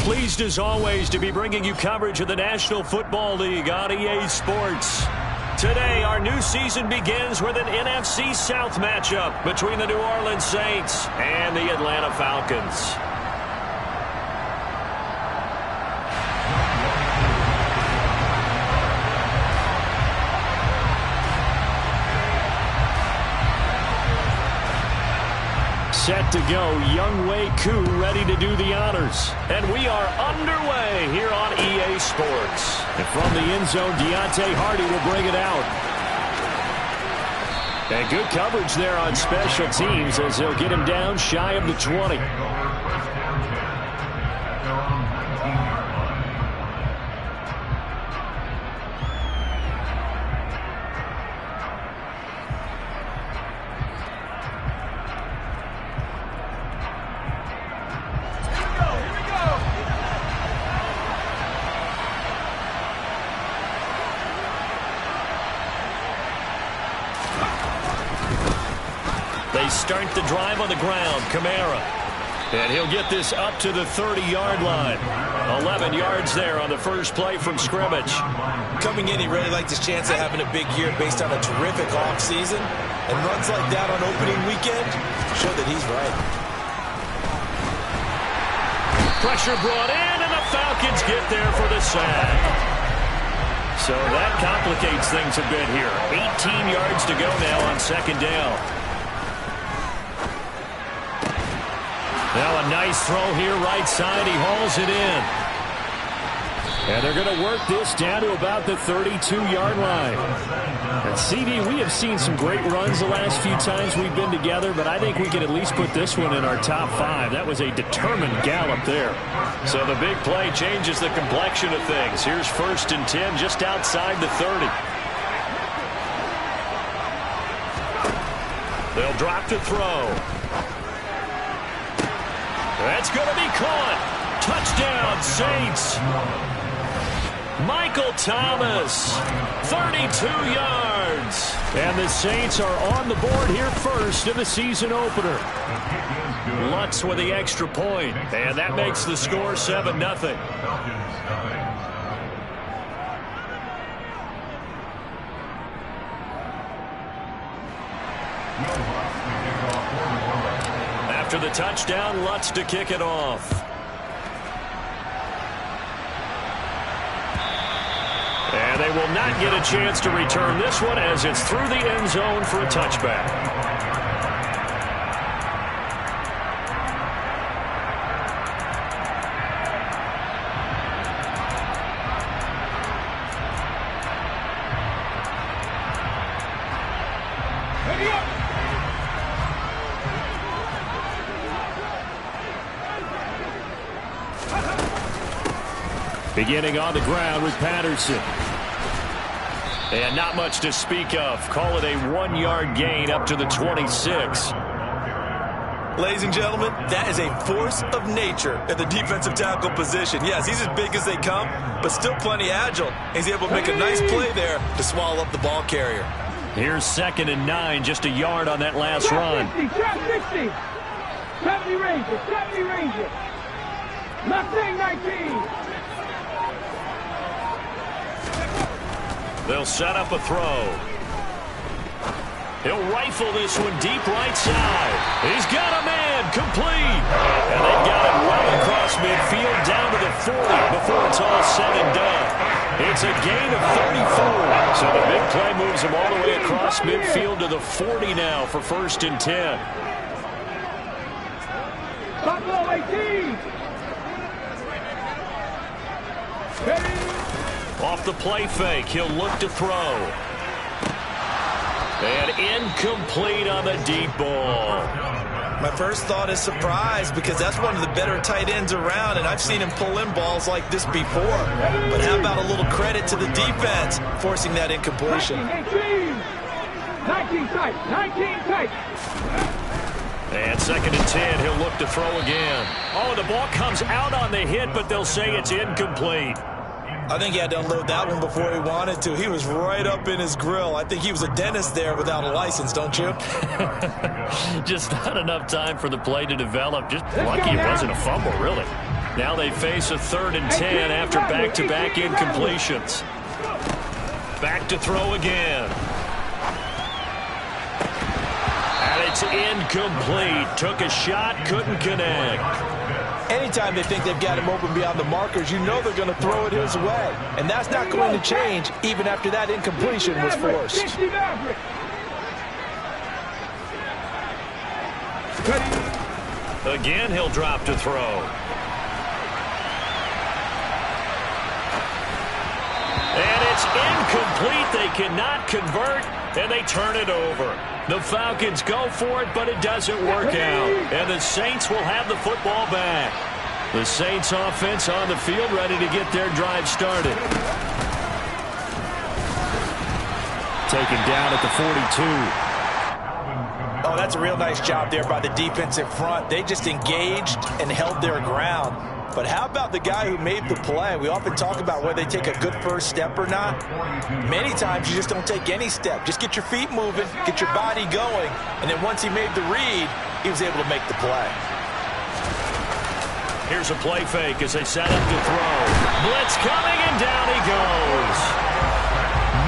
Pleased as always to be bringing you coverage of the National Football League on EA Sports. Today, our new season begins with an NFC South matchup between the New Orleans Saints and the Atlanta Falcons. Set to go, Younghoe Koo ready to do the honors. And we are underway here on EA Sports. And from the end zone, Deontay Hardy will bring it out. And good coverage there on special teams as they'll get him down shy of the 20. Start the drive on the ground, Kamara. And he'll get this up to the 30-yard line. 11 yards there on the first play from scrimmage. Coming in, he really liked his chance of having a big year based on a terrific offseason. And runs like that on opening weekend show that he's right. Pressure brought in, and the Falcons get there for the sack. So that complicates things a bit here. 18 yards to go now on second down. Now a nice throw here right side. He hauls it in. And they're going to work this down to about the 32-yard line. And CD, we have seen some great runs the last few times we've been together, but I think we can at least put this one in our top 5. That was a determined gallop there. So the big play changes the complexion of things. Here's 1st and 10 just outside the 30. They'll drop to throw. That's going to be caught. Touchdown, Saints. Michael Thomas, 32 yards. And the Saints are on the board here first in the season opener. Lutz with the extra point, and that makes the score 7-0. After the touchdown, Lutz to kick it off. And they will not get a chance to return this one as it's through the end zone for a touchback. Beginning on the ground with Patterson. And not much to speak of. Call it a 1-yard gain up to the 26. Ladies and gentlemen, that is a force of nature at the defensive tackle position. Yes, he's as big as they come, but still plenty agile. He's able to make a nice play there to swallow up the ball carrier. Here's 2nd and 9, just a yard on that last run. 60, 70 Rangers, 70 Rangers. Mustang 19. They'll set up a throw. He'll rifle this one deep right side. He's got a man, complete. And they've got it well across midfield down to the 40 before it's all said and done. It's a gain of 34. So the big play moves him all the way across midfield to the 40 now for 1st and 10. Buffalo 18. Off the play fake, he'll look to throw. And incomplete on the deep ball. My first thought is surprise because that's one of the better tight ends around, and I've seen him pull in balls like this before. But how about a little credit to the defense forcing that incompletion? 19 tight, 19 tight. And 2nd and 10, he'll look to throw again. Oh, the ball comes out on the hit, but they'll say it's incomplete. I think he had to unload that one before he wanted to. He was right up in his grill. I think he was a dentist there without a license, don't you? Just not enough time for the play to develop. Just lucky it wasn't a fumble, really. Now they face a 3rd and 10 after back-to-back incompletions. Back to throw again. And it's incomplete. Took a shot, couldn't connect. Anytime they think they've got him open beyond the markers, you know they're going to throw it his way. And that's not going to change even after that incompletion was forced. Again, he'll drop to throw. And it's incomplete. They cannot convert, and they turn it over. The Falcons go for it, but it doesn't work out. And the Saints will have the football back. The Saints offense on the field, ready to get their drive started. Taken down at the 42. Oh, that's a real nice job there by the defensive front. They just engaged and held their ground. But how about the guy who made the play? We often talk about whether they take a good first step or not. Many times you just don't take any step. Just get your feet moving, get your body going, and then once he made the read, he was able to make the play. Here's a play fake as they set up to throw. Blitz coming, and down he goes.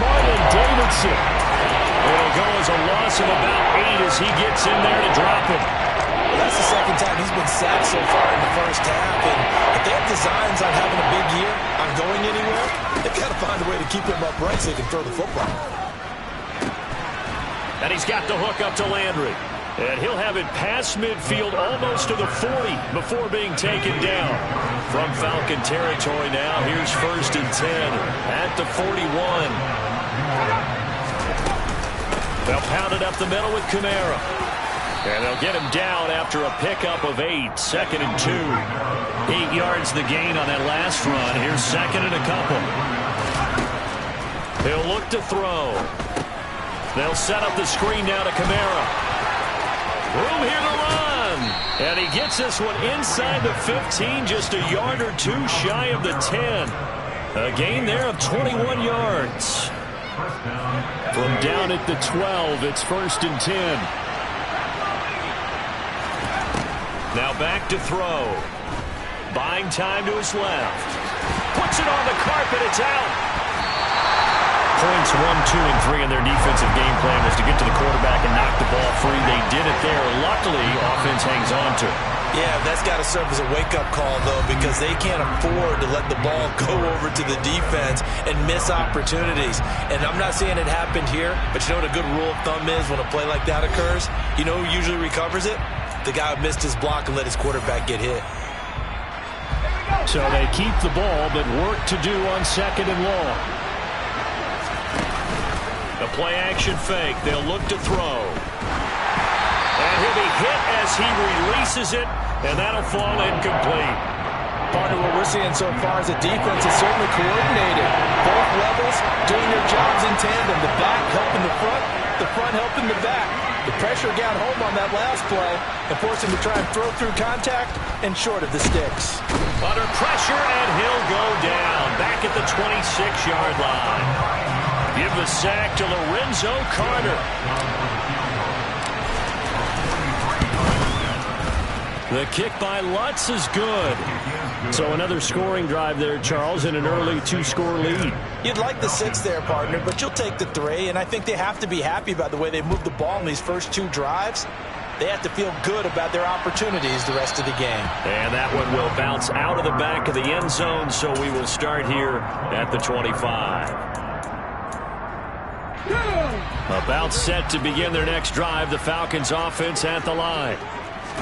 Marlon Davidson. It'll go as a loss of about 8 as he gets in there to drop him. Well, that's the second time he's been sacked so far in the first half. And if they have designs on having a big year, on going anywhere, they've got to find a way to keep him upright so he can throw the football. And he's got the hook up to Landry. And he'll have it past midfield almost to the 40 before being taken down. From Falcon territory now, here's 1st and 10 at the 41. They'll pound it up the middle with Kamara. And they'll get him down after a pickup of 8. 2nd and 2. 8 yards the gain on that last run. Here's 2nd and a couple. He'll look to throw. They'll set up the screen now to Kamara. Room here to run. And he gets this one inside the 15, just a yard or 2 shy of the 10. A gain there of 21 yards. From down at the 12, it's 1st and 10. Now back to throw. Buying time to his left. Puts it on the carpet. It's out. Points 1, 2, and 3 in their defensive game plan was to get to the quarterback and knock the ball free. They did it there. Luckily, offense hangs on to it. Yeah, that's got to serve as a wake-up call, though, because they can't afford to let the ball go over to the defense and miss opportunities. And I'm not saying it happened here, but you know what a good rule of thumb is when a play like that occurs? You know who usually recovers it? The guy who missed his block and let his quarterback get hit. So they keep the ball, but work to do on 2nd and long. The play-action fake. They'll look to throw. And he'll be hit as he releases it, and that'll fall incomplete. Part of what we're seeing so far is the defense is certainly coordinated. Both levels doing their jobs in tandem. The back helping the front helping the back. The pressure got home on that last play and forced him to try and throw through contact and short of the sticks. Under pressure, and he'll go down. Back at the 26-yard line. Give the sack to Lorenzo Carter. The kick by Lutz is good. So another scoring drive there, Charles, and an early 2-score lead. You'd like the 6 there, partner, but you'll take the 3, and I think they have to be happy about the way they moved the ball in these first 2 drives. They have to feel good about their opportunities the rest of the game. And that one will bounce out of the back of the end zone, so we will start here at the 25. About set to begin their next drive, the Falcons offense at the line.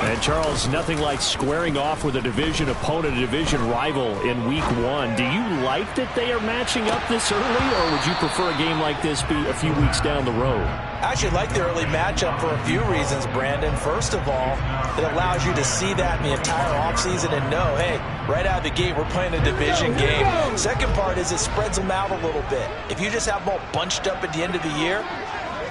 And, Charles, nothing like squaring off with a division opponent, a division rival in Week 1. Do you like that they are matching up this early, or would you prefer a game like this be a few weeks down the road? I actually like the early matchup for a few reasons, Brandon. First of all, it allows you to see that in the entire offseason and know, hey, right out of the gate, we're playing a division game. Second part is it spreads them out a little bit. If you just have them all bunched up at the end of the year,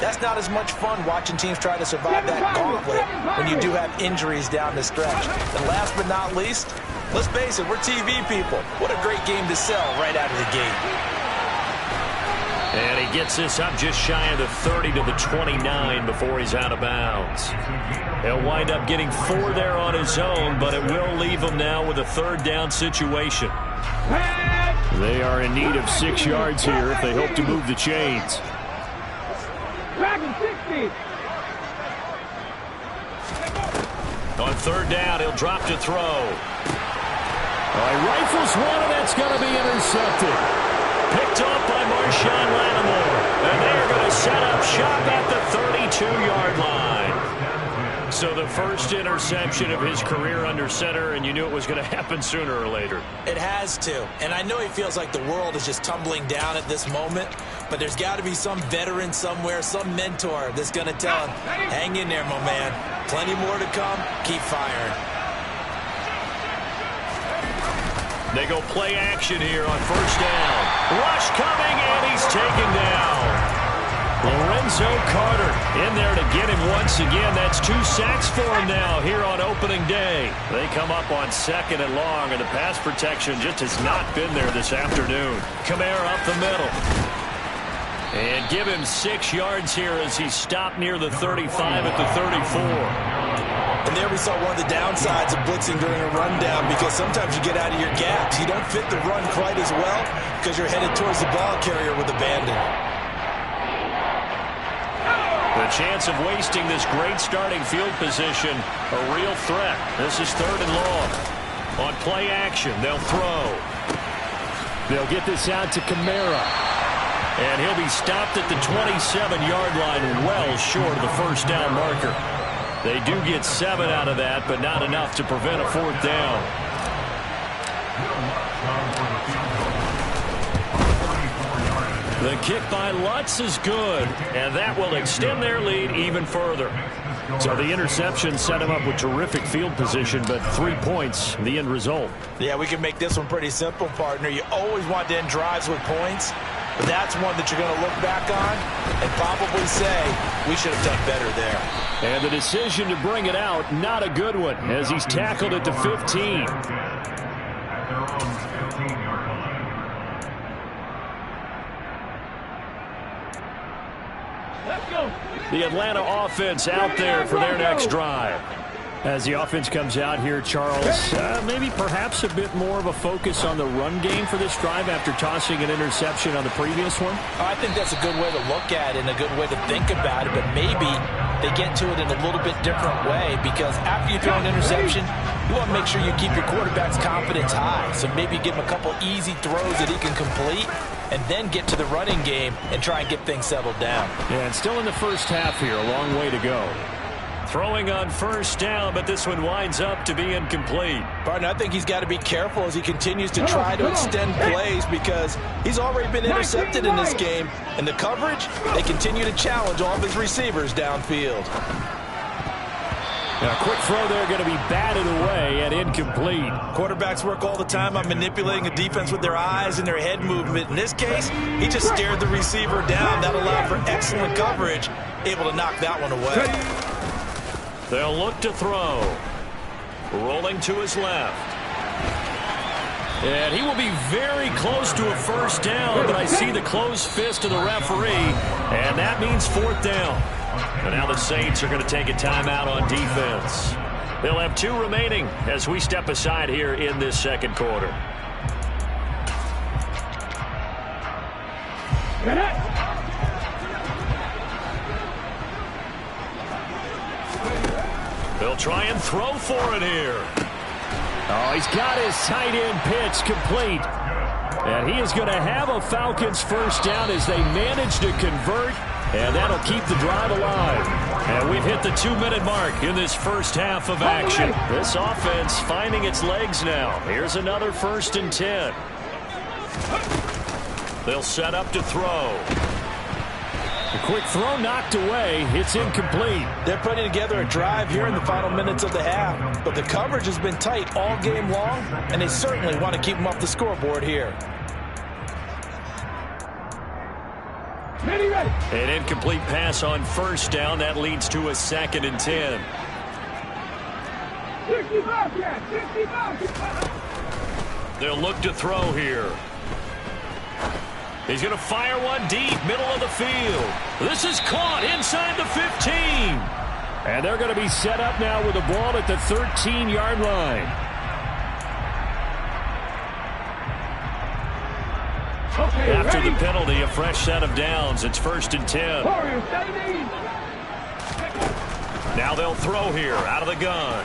that's not as much fun watching teams try to survive that gauntlet when you do have injuries down the stretch. And last but not least, let's face it, we're TV people. What a great game to sell right out of the gate. And he gets this up just shy of the 30 to the 29 before he's out of bounds. He'll wind up getting 4 there on his own, but it will leave him now with a third down situation. They are in need of 6 yards here if they hope to move the chains. Back in 60. On third down, he'll drop to throw. He rifles one, and that's going to be intercepted. Picked off by Marshawn Lattimore. And they're going to set up shop at the 32-yard line. So the first interception of his career under center, and you knew it was going to happen sooner or later. It has to. And I know he feels like the world is just tumbling down at this moment, but there's got to be some veteran somewhere, some mentor that's going to tell him, hang in there, my man. Plenty more to come. Keep firing. They go play action here on first down. Rush coming, and he's taken down. Lorenzo Carter in there to get him once again. That's 2 sacks for him now here on opening day. They come up on 2nd and long, and the pass protection just has not been there this afternoon. Kamara up the middle. And give him 6 yards here as he's stopped near the 35 at the 34. And there we saw one of the downsides of blitzing during a rundown, because sometimes you get out of your gaps. You don't fit the run quite as well because you're headed towards the ball carrier with abandon. The chance of wasting this great starting field position, a real threat. This is 3rd and long. On play action, they'll throw. They'll get this out to Kamara. And he'll be stopped at the 27-yard line, well short of the first down marker. They do get 7 out of that, but not enough to prevent a 4th down. The kick by Lutz is good, and that will extend their lead even further. So the interception set him up with terrific field position, but 3 points, the end result. Yeah, we can make this one pretty simple, partner. You always want to end drives with points, but that's one that you're going to look back on and probably say, we should have done better there. And the decision to bring it out, not a good one, as he's tackled at the 15. The Atlanta offense out there for their next drive. As the offense comes out here, Charles, maybe perhaps a bit more of a focus on the run game for this drive after tossing an interception on the previous one? I think that's a good way to look at it and a good way to think about it, but maybe they get to it in a little bit different way, because after you throw an interception, you want to make sure you keep your quarterback's confidence high. So maybe give him a couple easy throws that he can complete, and then get to the running game and try and get things settled down. Yeah, and still in the first half here, a long way to go. Throwing on first down, but this one winds up to be incomplete. Partner, I think he's got to be careful as he continues to try to extend plays, because he's already been intercepted in this game. And the coverage, they continue to challenge all of his receivers downfield. A quick throw there going to be batted away and incomplete. Quarterbacks work all the time on manipulating a defense with their eyes and their head movement. In this case, he just stared the receiver down. That allowed for excellent coverage, able to knock that one away. They'll look to throw. Rolling to his left. And he will be very close to a first down, but I see the closed fist of the referee, and that means 4th down. And now the Saints are going to take a timeout on defense. They'll have 2 remaining as we step aside here in this second quarter. They'll try and throw for it here. Oh, he's got his tight end pitch complete. And he is going to have a Falcons first down as they manage to convert, and that'll keep the drive alive. And we've hit the 2-minute mark in this first half of action. This offense finding its legs now. Here's another 1st and 10. They'll set up to throw. A quick throw knocked away. It's incomplete. They're putting together a drive here in the final minutes of the half, but the coverage has been tight all game long, and they certainly want to keep them off the scoreboard here. An incomplete pass on first down. That leads to a 2nd and 10. They'll look to throw here. He's going to fire one deep, middle of the field. This is caught inside the 15. And they're going to be set up now with the ball at the 13-yard line. Okay, After ready? the penalty, a fresh set of downs. It's 1st and 10. Warriors, 70. Now they'll throw here out of the gun.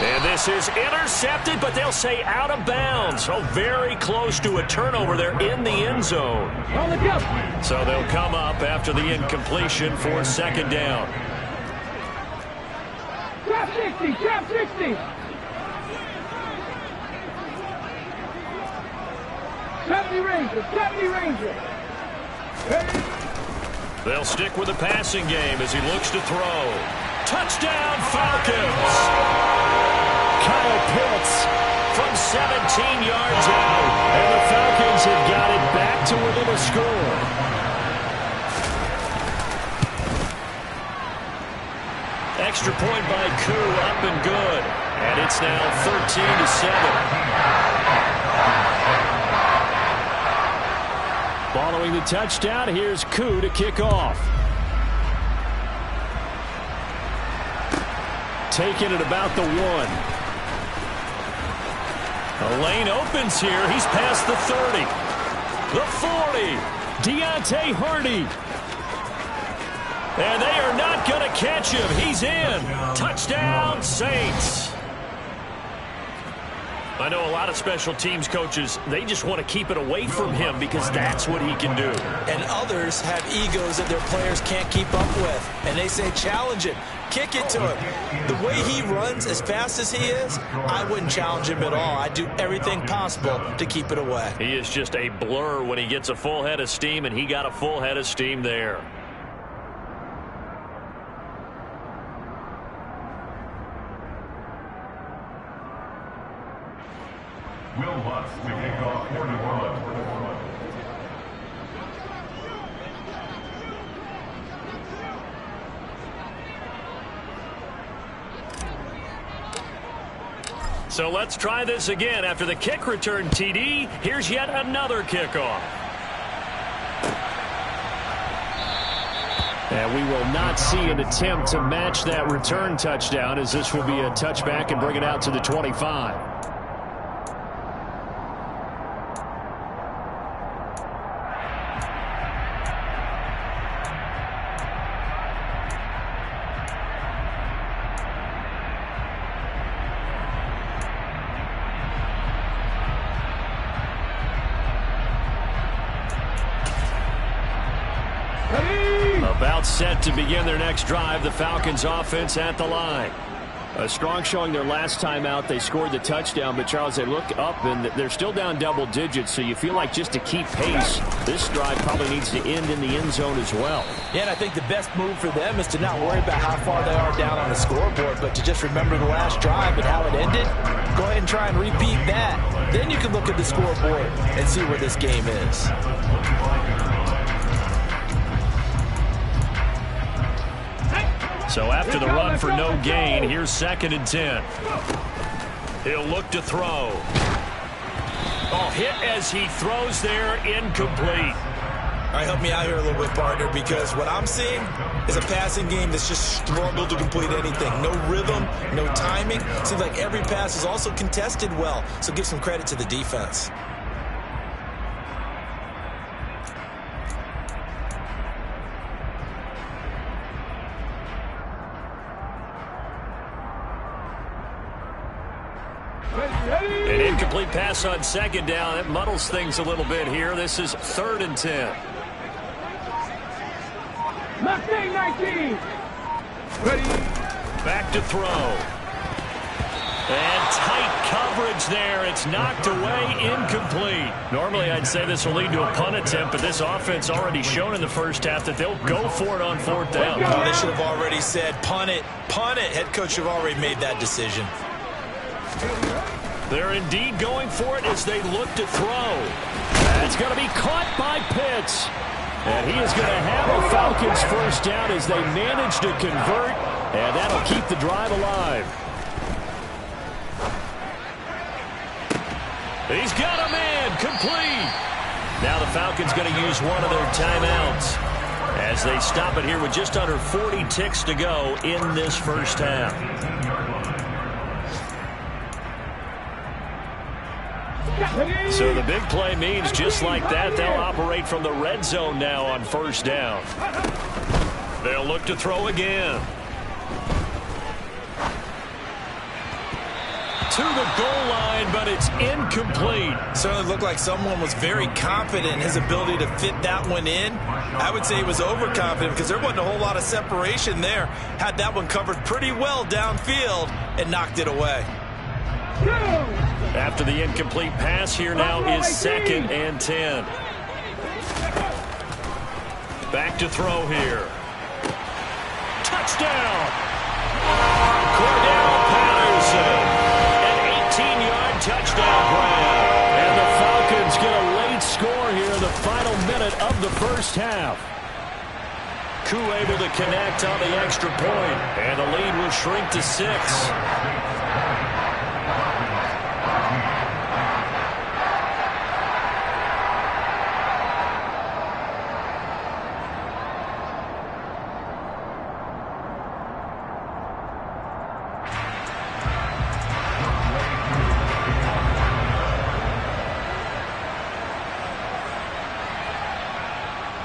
And this is intercepted, but they'll say out of bounds. So very close to a turnover there in the end zone. On the jump. So they'll come up after the incompletion for 2nd down. Trap 60, trap 60. 70 Ranger, 70 Ranger. Ready? They'll stick with the passing game as he looks to throw. Touchdown, Falcons! Kyle Pitts from 17 yards out. And the Falcons have got it back to within a score. Extra point by Koo, up and good. And it's now 13-7. Following the touchdown, here's Koo to kick off. Taking it about the 1. A lane opens here. He's past the 30. The 40. Deontay Hardy. And they are not going to catch him. He's in. Touchdown, Saints. I know a lot of special teams coaches, they just want to keep it away from him because that's what he can do. And others have egos that their players can't keep up with. And they say, challenge him. Kick it to him. The way he runs as fast as he is, I wouldn't challenge him at all. I'd do everything possible to keep it away. He is just a blur when he gets a full head of steam, and he got a full head of steam there. Will Lutz to kick off for New Orleans. So let's try this again. After the kick return TD, here's yet another kickoff. And we will not see an attempt to match that return touchdown, as this will be a touchback and bring it out to the 25. About set to begin their next drive, the Falcons offense at the line. A strong showing their last time out. They scored the touchdown, but Charles, they look up and they're still down double digits, so you feel like just to keep pace, this drive probably needs to end in the end zone as well. Yeah, and I think the best move for them is to not worry about how far they are down on the scoreboard, but to just remember the last drive and how it ended. Go ahead and try and repeat that. Then you can look at the scoreboard and see where this game is. So after the run for no gain, here's 2nd and 10. He'll look to throw. Oh, hit as he throws there, incomplete. All right, help me out here a little bit, partner, because what I'm seeing is a passing game that's just struggled to complete anything. No rhythm, no timing. Seems like every pass is also contested well, so give some credit to the defense. An incomplete pass on 2nd down. That muddles things a little bit here. This is 3rd and 10. Mustang 19. Ready. Back to throw. And tight coverage there. It's knocked away, incomplete. Normally I'd say this will lead to a punt attempt, but this offense already shown in the first half that they'll go for it on 4th down. Oh, they should have already said, punt it, punt it. Head coach should have already made that decision. They're indeed going for it as they look to throw. That's going to be caught by Pitts. And he is going to have a Falcons first down as they manage to convert, and that'll keep the drive alive. He's got a man complete. Now the Falcons going to use one of their timeouts as they stop it here with just under 40 ticks to go in this first half. So the big play means just like that, they'll operate from the red zone now on first down. They'll look to throw again. To the goal line, but it's incomplete. Certainly looked like someone was very confident in his ability to fit that one in. I would say he was overconfident because there wasn't a whole lot of separation there. Had that one covered pretty well downfield and knocked it away. After the incomplete pass, here now is 2nd and 10. Back to throw here. Touchdown! Cordell Patterson. An 18-yard touchdown grab. And the Falcons get a late score here in the final minute of the first half. Koo able to connect on the extra point, and the lead will shrink to 6.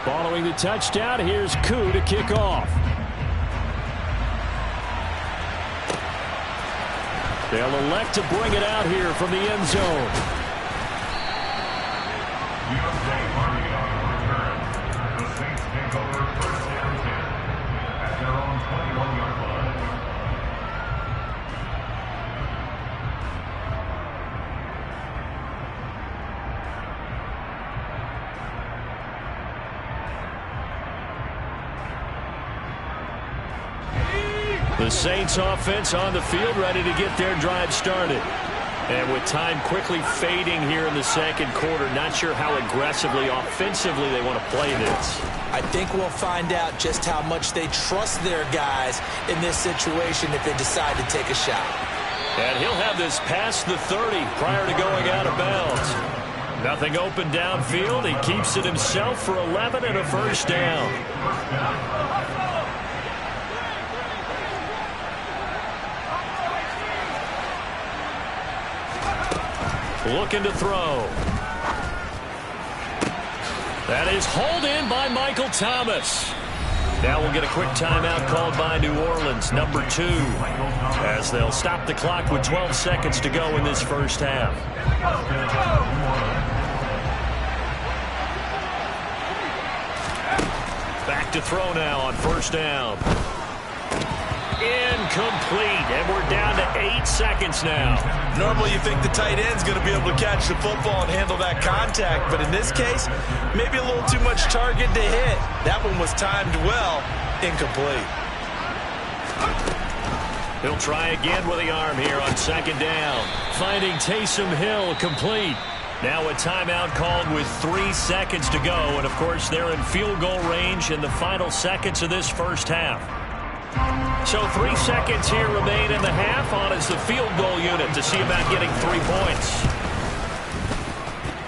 Following the touchdown, here's Koo to kick off. They'll elect to bring it out here from the end zone. The Saints take over 1st and 10 at their own 21-yard line. The Saints offense on the field, ready to get their drive started. And with time quickly fading here in the second quarter, not sure how aggressively, offensively they want to play this. I think we'll find out just how much they trust their guys in this situation if they decide to take a shot. And he'll have this past the 30 prior to going out of bounds. Nothing open downfield. He keeps it himself for 11 and a first down. Looking to throw. That is hauled in by Michael Thomas. Now we'll get a quick timeout called by New Orleans, number 2, as they'll stop the clock with 12 seconds to go in this first half. Back to throw now on first down. Incomplete, and we're down to 8 seconds now. Normally you think the tight end's going to be able to catch the football and handle that contact, but in this case, maybe a little too much target to hit. That one was timed well. Incomplete. He'll try again with the arm here on second down. Finding Taysom Hill complete. Now a timeout called with 3 seconds to go, and of course they're in field goal range in the final seconds of this first half. So 3 seconds here remain in the half on as the field goal unit to see about getting 3 points.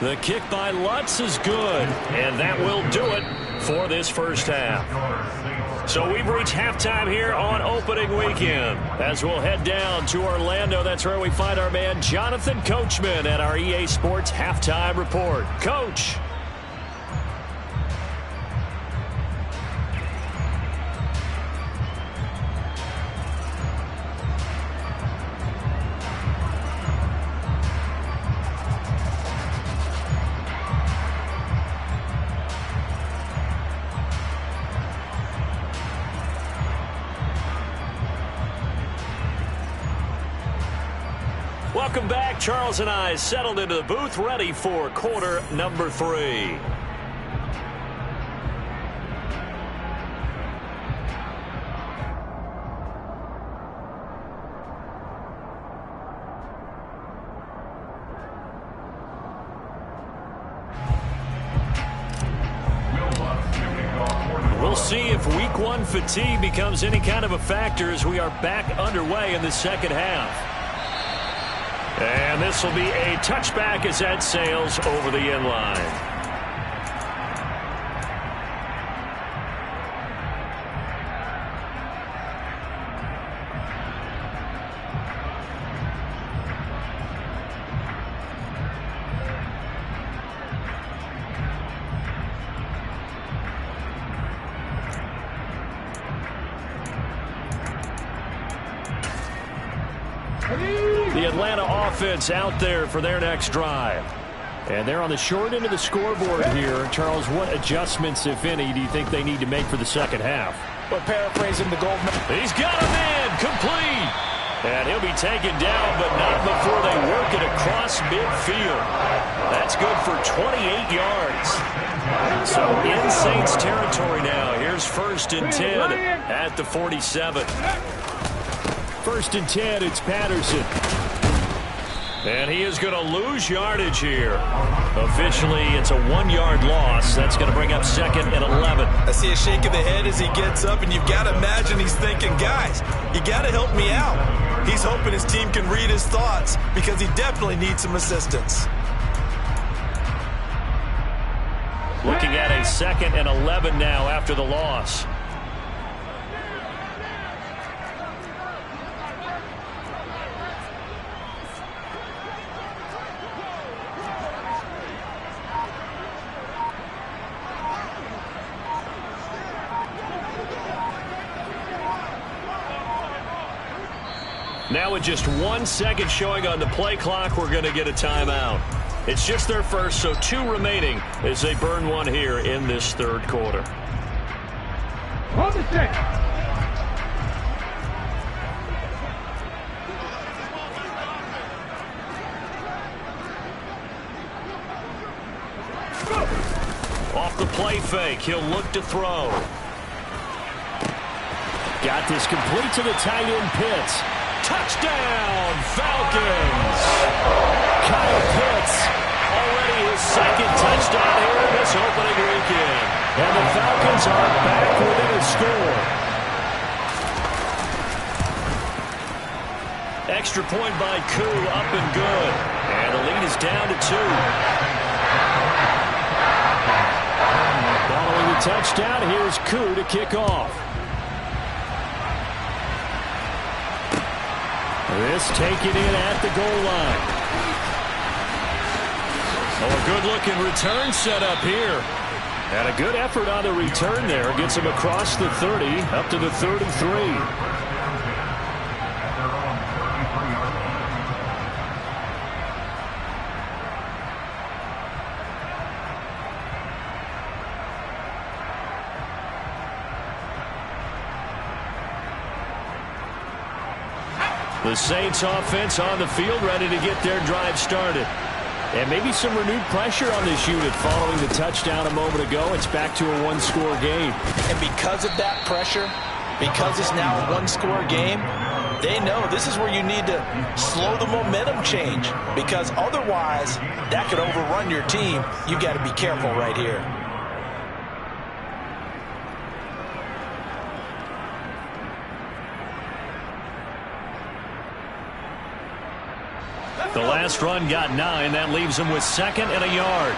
The kick by Lutz is good, and that will do it for this first half. So we've reached halftime here on opening weekend. As we'll head down to Orlando, that's where we find our man Jonathan Coachman at our EA Sports Halftime Report. Coach. Welcome back. Charles and I settled into the booth, ready for quarter number 3. We'll see if week 1 fatigue becomes any kind of a factor as we are back underway in the second half. And this will be a touchback as that sails over the end line. Atlanta offense out there for their next drive. And they're on the short end of the scoreboard here. Charles, what adjustments, if any, do you think they need to make for the second half? But paraphrasing the gold man. He's got him in, complete. And he'll be taken down, but not before they work it across midfield. That's good for 28 yards. So in Saints territory now. Here's 1st and 10 at the 47. 1st and 10, it's Patterson. And he is going to lose yardage here. Officially, it's a 1-yard loss. That's going to bring up 2nd and 11. I see a shake of the head as he gets up, and you've got to imagine he's thinking, guys, you got to help me out. He's hoping his team can read his thoughts because he definitely needs some assistance. Looking at a 2nd and 11 now after the loss. Now with just 1 second showing on the play clock, we're going to get a timeout. It's just their first, so 2 remaining as they burn one here in this 3rd quarter. On the set. Off the play fake, he'll look to throw. Got this complete to the tight end Pitts. Touchdown, Falcons! Kyle Pitts, already his 2nd touchdown here in this opening weekend. And the Falcons are back within a score. Extra point by Koo, up and good. And the lead is down to 2. Following the touchdown, here's Koo to kick off. This taken in at the goal line. Oh, a good-looking return set up here. And a good effort on the return there. Gets him across the 30, up to the 33. The Saints offense on the field, ready to get their drive started. And maybe some renewed pressure on this unit following the touchdown a moment ago. It's back to a 1-score game. And because of that pressure, because it's now a 1-score game, they know this is where you need to slow the momentum change. Because otherwise, that could overrun your team. You got to be careful right here. The last run got 9. That leaves him with 2nd and a yard.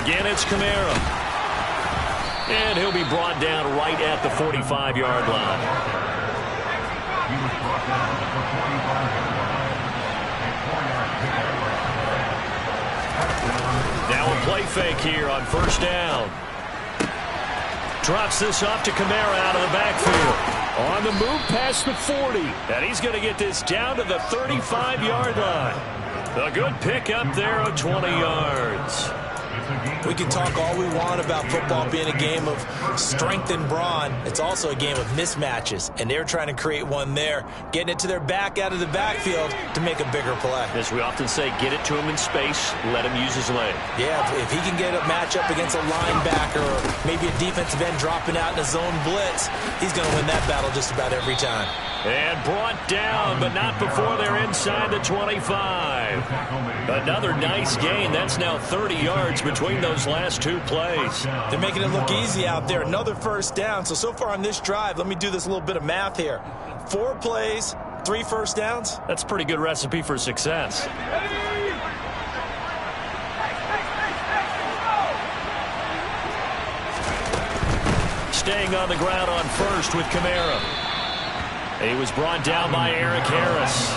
Again, it's Kamara. And he'll be brought down right at the 45-yard line. Now a play fake here on 1st down. Drops this off to Kamara out of the backfield. On the move past the 40. And he's going to get this down to the 35-yard line. A good pick up there of 20 yards. We can talk all we want about football being a game of strength and brawn. It's also a game of mismatches, and they're trying to create one there, getting it to their back out of the backfield to make a bigger play. As we often say, get it to him in space, let him use his leg. Yeah, if he can get a matchup against a linebacker or maybe a defensive end dropping out in a zone blitz, he's going to win that battle just about every time. And brought down, but not before they're inside the 25. Another nice gain. That's now 30 yards between those last 2 plays. They're making it look easy out there. Another 1st down. So far on this drive, let me do this little bit of math here. 4 plays, 3 first downs. That's a pretty good recipe for success. Staying on the ground on 1st with Kamara. He was brought down by Eric Harris.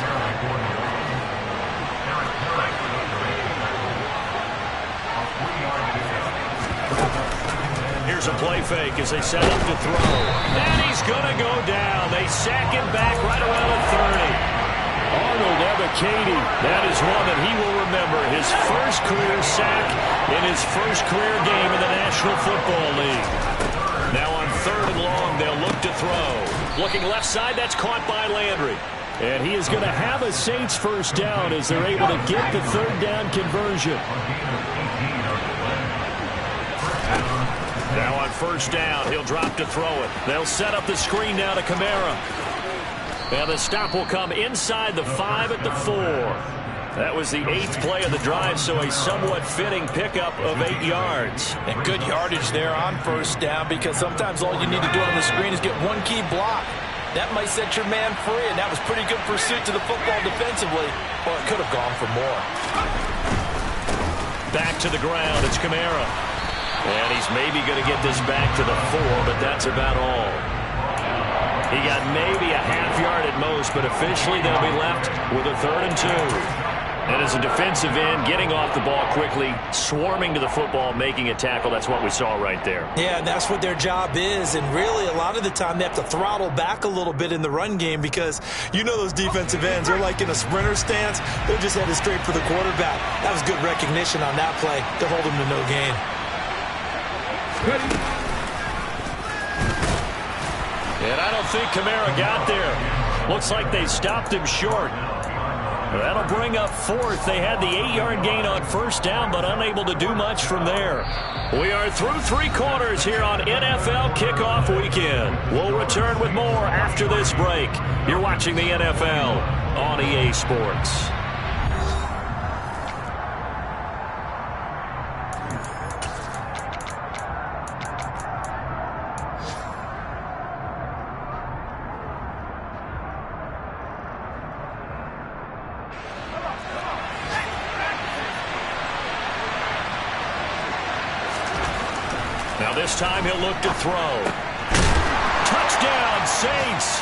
Here's a play fake as they set up to throw. And he's going to go down. They sack him back right around the 30. Arnold Ebiketie, that is one that he will remember. His first career sack in his first career game in the National Football League. Now on 3rd and long, they'll look to throw. Looking left side, that's caught by Landry. And he is going to have a Saints first down as they're able to get the 3rd down conversion. Now on 1st down, he'll drop to throw it. They'll set up the screen now to Kamara. And the stop will come inside the 5 at the 4. That was the 8th play of the drive, so a somewhat fitting pickup of 8 yards. And good yardage there on 1st down, because sometimes all you need to do on the screen is get one key block. That might set your man free, and that was pretty good pursuit to the football defensively. Well, it could have gone for more. Back to the ground, it's Kamara. And he's maybe going to get this back to the 4, but that's about all. He got maybe a half yard at most, but officially they'll be left with a 3rd and 2. And as a defensive end, getting off the ball quickly, swarming to the football, making a tackle, that's what we saw right there. Yeah, and that's what their job is. And really, a lot of the time, they have to throttle back a little bit in the run game because you know those defensive ends, they're like in a sprinter stance. They're just headed straight for the quarterback. That was good recognition on that play to hold him to no gain. And I don't think Kamara got there. Looks like they stopped him short. That'll bring up 4th. They had the 8-yard gain on 1st down, but unable to do much from there. We are through 3 quarters here on NFL Kickoff Weekend. We'll return with more after this break. You're watching the NFL on EA Sports. Now this time he'll look to throw. Touchdown, Saints.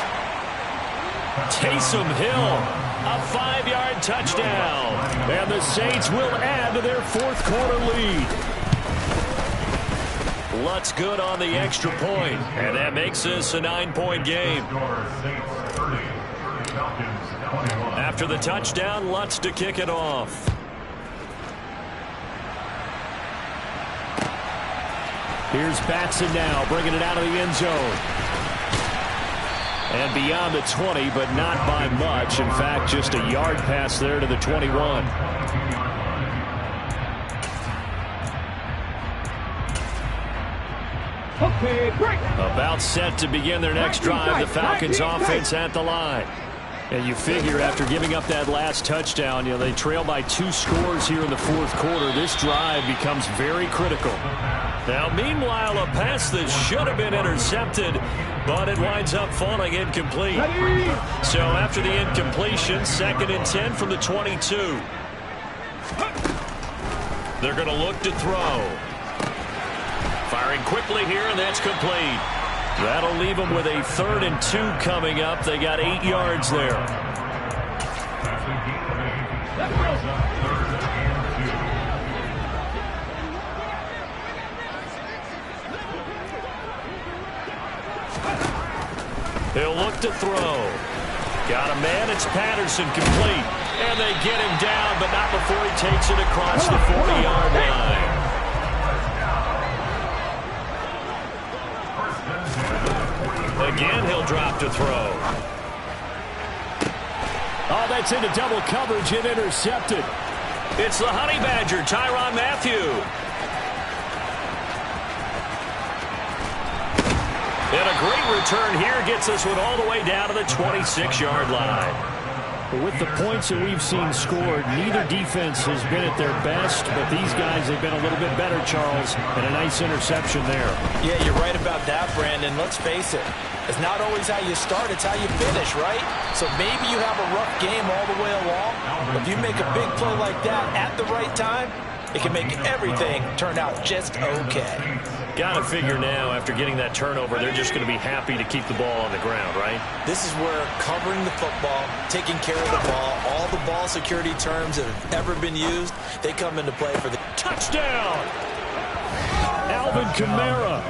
Taysom Hill, a 5-yard touchdown. And the Saints will add to their 4th quarter lead. Lutz good on the extra point, and that makes this a 9-point game. After the touchdown, Lutz to kick it off. Here's Batson now, bringing it out of the end zone. And beyond the 20, but not by much. In fact, just a yard pass there to the 21. Okay, break. About set to begin their next drive, the Falcons offense at the line. And you figure after giving up that last touchdown, you know, they trail by 2 scores here in the 4th quarter. This drive becomes very critical. Now, meanwhile, a pass that should have been intercepted, but it winds up falling incomplete. So after the incompletion, 2nd and 10 from the 22. They're going to look to throw. Firing quickly here, and that's complete. That'll leave them with a 3rd and 2 coming up. They got 8 yards there. He'll look to throw. Got a man, it's Patterson, complete. And they get him down, but not before he takes it across the 40-yard line. Again, he'll drop to throw. Oh, that's into double coverage and intercepted. It's the Honey Badger, Tyrann Mathieu. And a great return here gets this one all the way down to the 26-yard line. With the points that we've seen scored, neither defense has been at their best, but these guys have been a little bit better, Charles, and a nice interception there. Yeah, you're right about that, Brandon. Let's face it. It's not always how you start, it's how you finish, right? So maybe you have a rough game all the way along, but if you make a big play like that at the right time, it can make everything turn out just okay. Got to figure now, after getting that turnover, they're just going to be happy to keep the ball on the ground, right? This is where covering the football, taking care of the ball, all the ball security terms that have ever been used, they come into play for the touchdown. Alvin Kamara.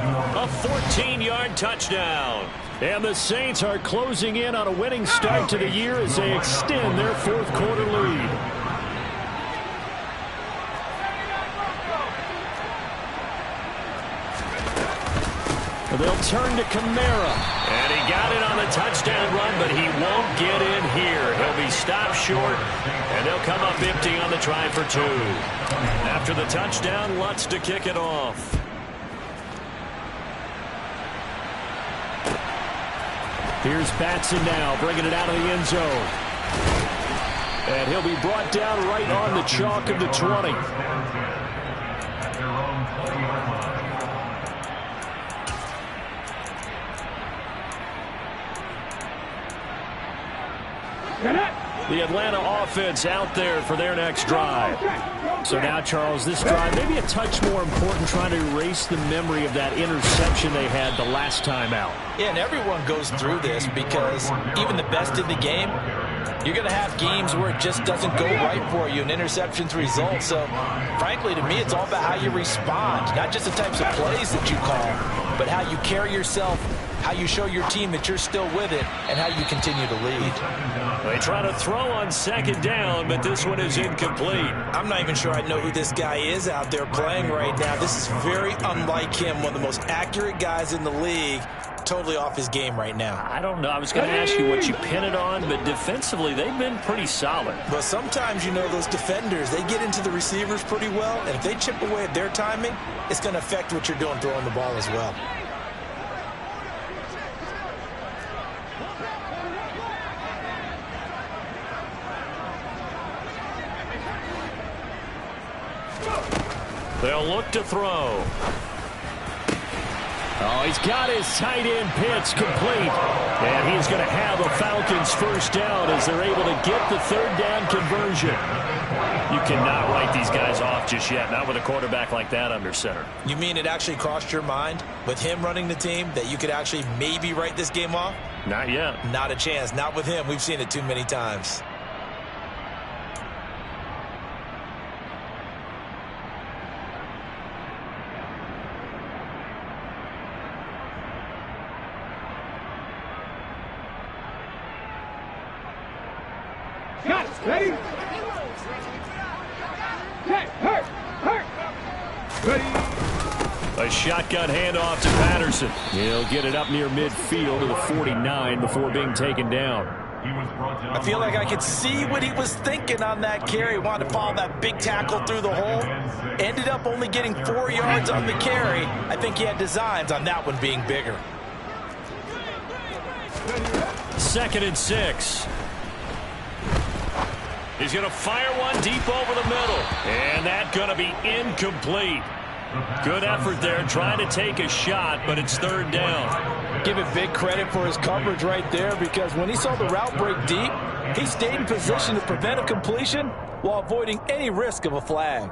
A 14-yard touchdown. And the Saints are closing in on a winning start to the year as they extend their fourth-quarter lead. They'll turn to Kamara. And he got it on the touchdown run, but he won't get in here. He'll be stopped short, and they'll come up empty on the try for two. After the touchdown, Lutz to kick it off. Here's Batson now, bringing it out of the end zone. And he'll be brought down right on the chalk of the 20. The Atlanta offense out there for their next drive. So now, Charles, this drive maybe a touch more important, trying to erase the memory of that interception they had the last time out. Yeah, and everyone goes through this because even the best in the game, you're going to have games where it just doesn't go right for you, and interceptions result. So, frankly, to me, it's all about how you respond, not just the types of plays that you call, but how you carry yourself, how you show your team that you're still with it, and how you continue to lead. They try to throw on second down, but this one is incomplete. I'm not even sure I know who this guy is out there playing right now. This is very unlike him, one of the most accurate guys in the league. Totally off his game right now. I don't know. I was going to ask you what you pin it on, but defensively, they've been pretty solid. But sometimes, you know, those defenders, they get into the receivers pretty well, and if they chip away at their timing, it's going to affect what you're doing throwing the ball as well. They'll look to throw. Oh, he's got his tight end pitch complete. And he's going to have a Falcons first down as they're able to get the third down conversion. You cannot write these guys off just yet, not with a quarterback like that under center. You mean it actually crossed your mind with him running the team that you could actually maybe write this game off? Not yet. Not a chance. Not with him. We've seen it too many times. Got it. Ready? Set. Hurt. Ready? A shotgun handoff to Patterson. He'll get it up near midfield to the 49 before being taken down. I feel like I could see what he was thinking on that carry. Wanted to follow that big tackle through the hole. Ended up only getting 4 yards on the carry. I think he had designs on that one being bigger. 2nd and 6. He's going to fire one deep over the middle. And that's going to be incomplete. Good effort there trying to take a shot, but it's third down. Give it big credit for his coverage right there, because when he saw the route break deep, he stayed in position to prevent a completion while avoiding any risk of a flag.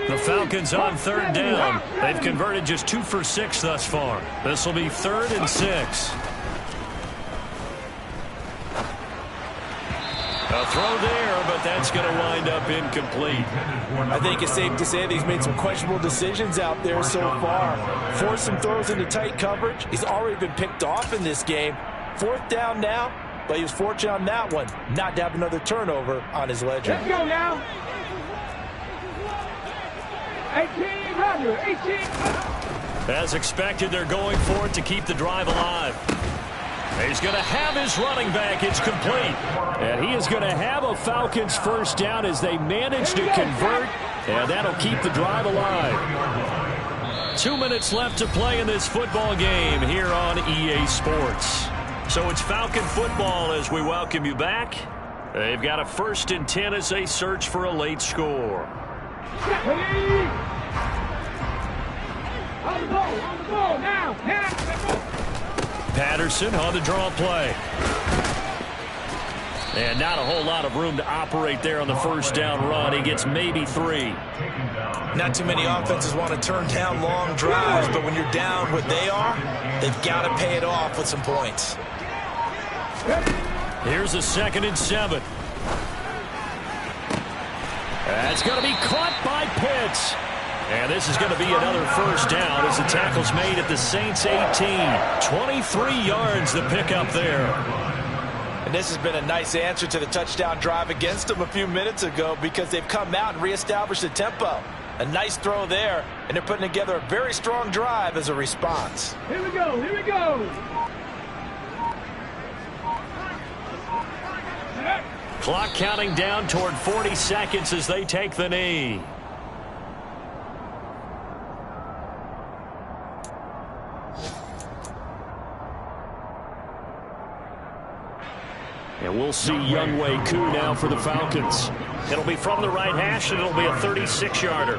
The Falcons on third down. They've converted just 2 for 6 thus far. This will be 3rd and 6. A throw there, but that's going to wind up incomplete. I think it's safe to say that he's made some questionable decisions out there so far. Forced some throws into tight coverage. He's already been picked off in this game. 4th down now, but he was fortunate on that one not to have another turnover on his ledger. Let's go now. 18, Roger, 18. As expected, they're going for it to keep the drive alive. He's going to have his running back. It's complete. And he is going to have a Falcons first down as they manage to convert. And that'll keep the drive alive. 2 minutes left to play in this football game here on EA Sports. So it's Falcon football as we welcome you back. They've got a 1st and 10 as they search for a late score. On the ball, now. Patterson on the draw play. And not a whole lot of room to operate there on the first down run. He gets maybe 3. Not too many offenses want to turn down long drives, but when you're down what they are, they've got to pay it off with some points. Here's a 2nd and 7. That's going to be caught by Pitts. And this is going to be another first down as the tackle's made at the Saints 18. 23 yards the pickup there. And this has been a nice answer to the touchdown drive against them a few minutes ago because they've come out and reestablished the tempo. A nice throw there, and they're putting together a very strong drive as a response. Here we go, here we go. Clock counting down toward 40 seconds as they take the knee. And we'll see Younghoe Koo now for the Falcons. It'll be from the right hash, and it'll be a 36-yarder.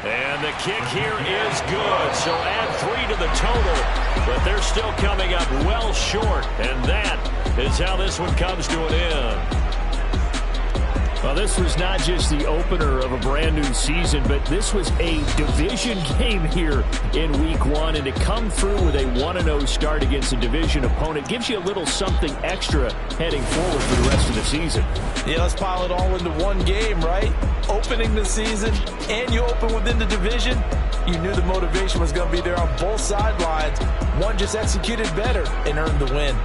And the kick here is good, so add 3 to the total. But they're still coming up well short, and that is how this one comes to an end. Well, this was not just the opener of a brand new season, but this was a division game here in week 1. And to come through with a 1-0 start against a division opponent gives you a little something extra heading forward for the rest of the season. Yeah, let's pile it all into one game, right? Opening the season, and you open within the division. You knew the motivation was going to be there on both sidelines. One just executed better and earned the win.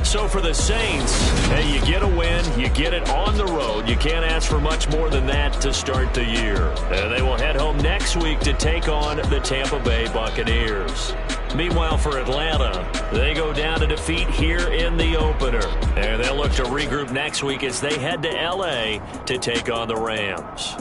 So for the Saints, hey, you get a win, you get it on the road. You can't ask for much more than that to start the year. And they will head home next week to take on the Tampa Bay Buccaneers. Meanwhile, for Atlanta, they go down to defeat here in the opener. And they'll look to regroup next week as they head to L.A. to take on the Rams.